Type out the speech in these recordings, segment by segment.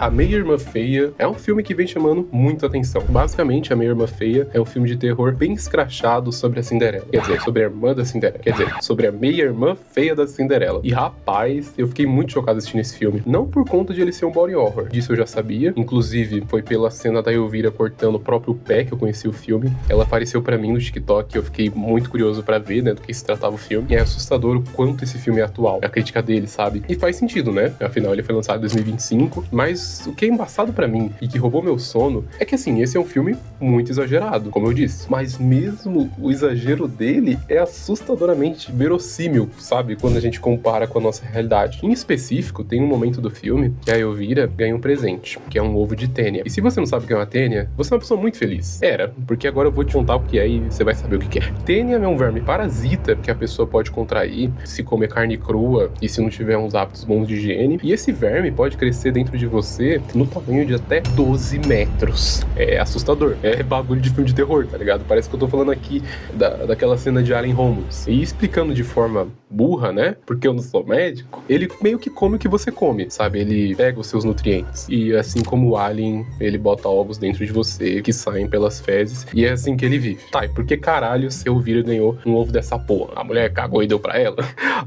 A Meia-Irmã Feia é um filme que vem chamando muito atenção. Basicamente, A Meia-Irmã Feia é um filme de terror bem escrachado sobre a Cinderela. Quer dizer, sobre a irmã da Cinderela. Quer dizer, sobre a meia-irmã feia da Cinderela. E rapaz, eu fiquei muito chocado assistindo esse filme. Não por conta de ele ser um body horror. Disso eu já sabia. Inclusive, foi pela cena da Elvira cortando o próprio pé que eu conheci o filme. Ela apareceu pra mim no TikTok e eu fiquei muito curioso pra ver, né, do que se tratava o filme. E é assustador o quanto esse filme é atual. A crítica dele, sabe? E faz sentido, né? Afinal, ele foi lançado em 2025. Mas o que é embaçado pra mim e que roubou meu sono é que, assim, esse é um filme muito exagerado, como eu disse. Mas mesmo o exagero dele é assustadoramente verossímil, sabe? Quando a gente compara com a nossa realidade. Em específico, tem um momento do filme que a Elvira ganha um presente, que é um ovo de tênia. E se você não sabe o que é uma tênia, você é uma pessoa muito feliz. Era, porque agora eu vou te contar o que é e você vai saber o que é. Tênia é um verme parasita que a pessoa pode contrair se comer carne crua e se não tiver uns hábitos bons de higiene. E esse verme pode crescer dentro de você no tamanho de até 12 metros. É assustador. É bagulho de filme de terror, tá ligado? Parece que eu tô falando aqui daquela cena de Alien Romulus. E explicando de forma burra, né? Porque eu não sou médico. Ele meio que come o que você come, sabe? Ele pega os seus nutrientes. E assim como o Alien, ele bota ovos dentro de você que saem pelas fezes. E é assim que ele vive. Tá, e por que caralho se Elvira ganhou um ovo dessa porra? A mulher cagou e deu pra ela?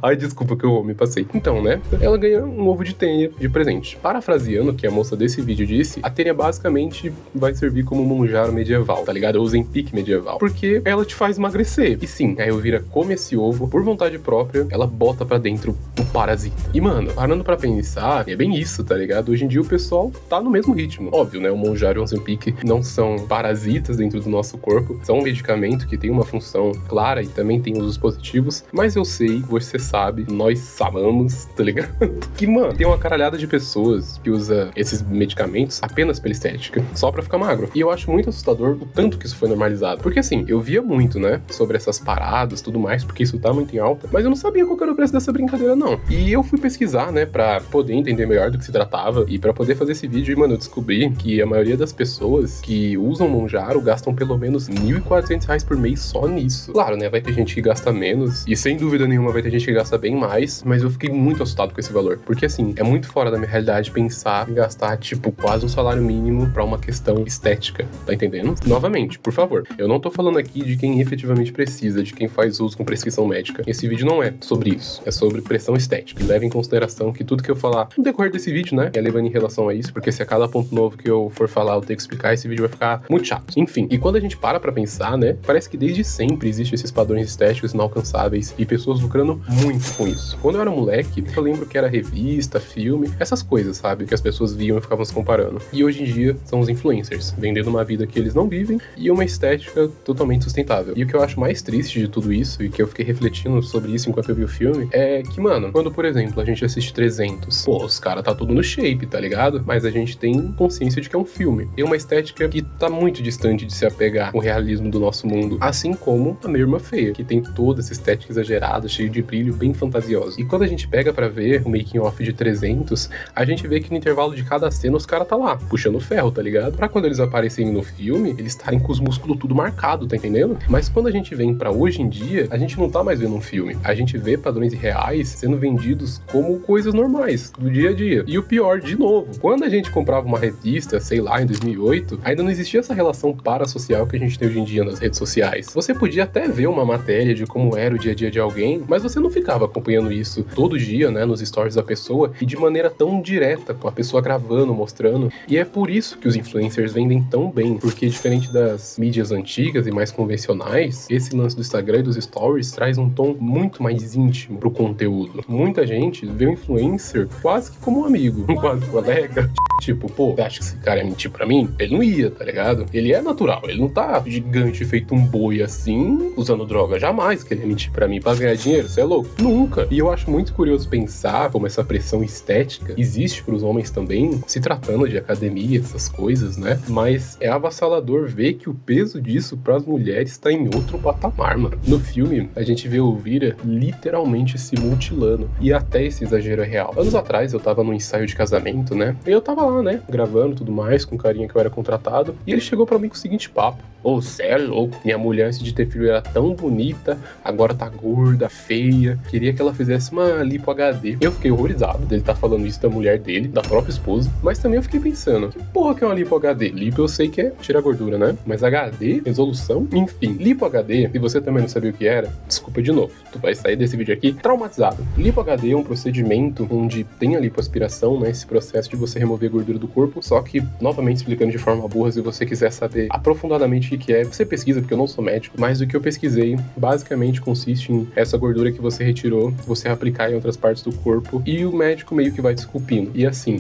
Ai, desculpa que eu me passei. Então, né? Ela ganha um ovo de tênia de presente. Parafraseando o que a moça desse vídeo disse, a tênia basicamente vai servir como um monjaro medieval, tá ligado? O Ozempic medieval. Porque ela te faz emagrecer. E sim, a Elvira come esse ovo por vontade própria, ela bota pra dentro o parasita. E, mano, parando pra pensar, é bem isso, tá ligado? Hoje em dia o pessoal tá no mesmo ritmo. Óbvio, né? O monjaro e o Ozempic não são parasitas dentro do nosso corpo, são um medicamento que tem uma função clara e também tem usos positivos, mas eu sei, você sabe, nós sabemos, tá ligado? Que, mano, tem uma caralhada de pessoas que usa esses medicamentos apenas pela estética, só pra ficar magro. E eu acho muito assustador o tanto que isso foi normalizado. Porque assim, eu via muito, né, sobre essas paradas, tudo mais, porque isso tá muito em alta, mas eu não sabia qual era o preço dessa brincadeira, não. E eu fui pesquisar, né, pra poder entender melhor do que se tratava e pra poder fazer esse vídeo, e, mano, eu descobri que a maioria das pessoas que usam Monjaro gastam pelo menos R$1.400 por mês só nisso. Claro, né, vai ter gente que gasta menos, e sem dúvida nenhuma vai ter gente que gasta bem mais, mas eu fiquei muito assustado com esse valor. Porque assim, é muito fora da minha realidade pensar em gastar, tipo, quase um salário mínimo pra uma questão estética, tá entendendo? Novamente, por favor, eu não tô falando aqui de quem efetivamente precisa, de quem faz uso com prescrição médica. Esse vídeo não é sobre isso, é sobre pressão estética. E leve em consideração que tudo que eu falar no decorrer desse vídeo, né, é levando em relação a isso, porque se a cada ponto novo que eu for falar eu ter que explicar, esse vídeo vai ficar muito chato. Enfim, e quando a gente para pra pensar, né, parece que desde sempre existem esses padrões estéticos inalcançáveis e pessoas lucrando muito com isso. Quando eu era moleque, eu lembro que era revista, filme, essas coisas, sabe, que as pessoas viam e ficavam se comparando. E hoje em dia são os influencers, vendendo uma vida que eles não vivem e uma estética totalmente sustentável. E o que eu acho mais triste de tudo isso, e que eu fiquei refletindo sobre isso enquanto eu vi o filme, é que, mano, quando, por exemplo, a gente assiste 300, pô, os caras tá tudo no shape, tá ligado? Mas a gente tem consciência de que é um filme. Tem uma estética que tá muito distante de se apegar com o realismo do nosso mundo. Assim como a Meia-Irmã Feia, que tem toda essa estética exagerada, cheia de brilho, bem fantasiosa. E quando a gente pega pra ver o making off de 300, a gente vê que no intervalo de cada cena os caras tá lá, puxando ferro, tá ligado? Pra quando eles aparecerem no filme, eles estarem com os músculos tudo marcado, tá entendendo? Mas quando a gente vem pra hoje em dia, a gente não tá mais vendo um filme. A gente vê padrões reais sendo vendidos como coisas normais, do dia a dia. E o pior, de novo, quando a gente comprava uma revista, sei lá, em 2008, ainda não existia essa relação parasocial que a gente tem hoje em dia nas redes sociais. Você podia até ver uma matéria de como era o dia a dia de alguém, mas você não ficava acompanhando isso todo dia, né, nos stories da pessoa e de maneira tão direta, com a pessoa gravando, mostrando. E é por isso que os influencers vendem tão bem, porque diferente das mídias antigas e mais convencionais, esse lance do Instagram e dos stories traz um tom muito mais íntimo pro conteúdo. Muita gente vê o influencer quase que como um amigo, quase colega. Tipo, pô, você acha que esse cara ia mentir pra mim? Ele não ia, tá ligado? Ele é natural, ele não tá gigante feito um boi assim, usando droga. Jamais que ele ia mentir pra mim pra ganhar dinheiro, você é louco? Nunca. E eu acho muito curioso pensar como essa pressão estética existe pros homens também, se tratando de academia, essas coisas, né? Mas é avassalador ver que o peso disso pras mulheres tá em outro patamar, mano. No filme, a gente vê o Elvira literalmente se mutilando. E até esse exagero é real. Anos atrás, eu tava num ensaio de casamento, né? E eu tava lá lá, né, gravando tudo mais, com o carinha que eu era contratado. E ele chegou pra mim com o seguinte papo: ô, cê é louco, minha mulher antes de ter filho era tão bonita, agora tá gorda, feia, queria que ela fizesse uma lipo HD. Eu fiquei horrorizado dele tá falando isso da mulher dele, da própria esposa, mas também eu fiquei pensando, que porra que é uma lipo HD? Lipo eu sei que é tirar gordura, né? Mas HD, resolução, enfim. Lipo HD, se você também não sabia o que era, desculpa de novo, tu vai sair desse vídeo aqui traumatizado. Lipo HD é um procedimento onde tem a lipoaspiração, né, esse processo de você remover a gordura do corpo, só que, novamente explicando de forma burra, se você quiser saber aprofundadamente o que é, você pesquisa, porque eu não sou médico, mas o que eu pesquisei basicamente consiste em essa gordura que você retirou, você aplicar em outras partes do corpo e o médico meio que vai te esculpindo. E assim,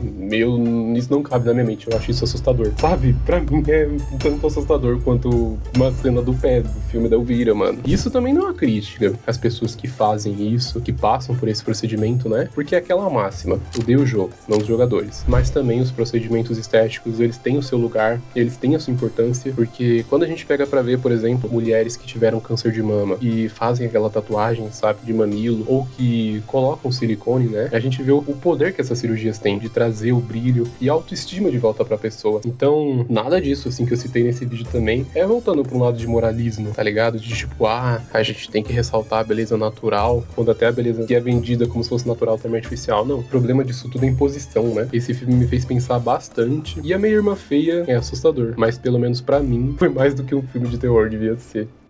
isso não cabe na minha mente, eu acho isso assustador. Sabe? Pra mim é um tanto assustador quanto uma cena do pé do filme da Elvira, mano. Isso também não é uma crítica às pessoas que fazem isso, que passam por esse procedimento, né? Porque é aquela máxima, odeio o jogo, não os jogadores. Mas também os procedimentos estéticos, eles têm o seu lugar, eles têm a sua importância, porque quando a gente pega pra ver, por exemplo, mulheres que tiveram câncer de mama e fazem aquela tatuagem, sabe, de mamilo, ou que colocam silicone, né? A gente vê o poder que essas cirurgias têm de trazer o brilho e a autoestima de volta pra pessoa. Então, nada disso, assim, que eu citei nesse vídeo também, é voltando pra um lado de moralismo, tá ligado? De tipo, a gente tem que ressaltar a beleza natural, quando até a beleza que é vendida como se fosse natural também é artificial. Não, o problema disso tudo é imposição, né? Esse filme me fez pensar bastante, e A Meia Irmã Feia é assustador, mas pelo menos pra mim, foi mais do que um filme de terror devia ser.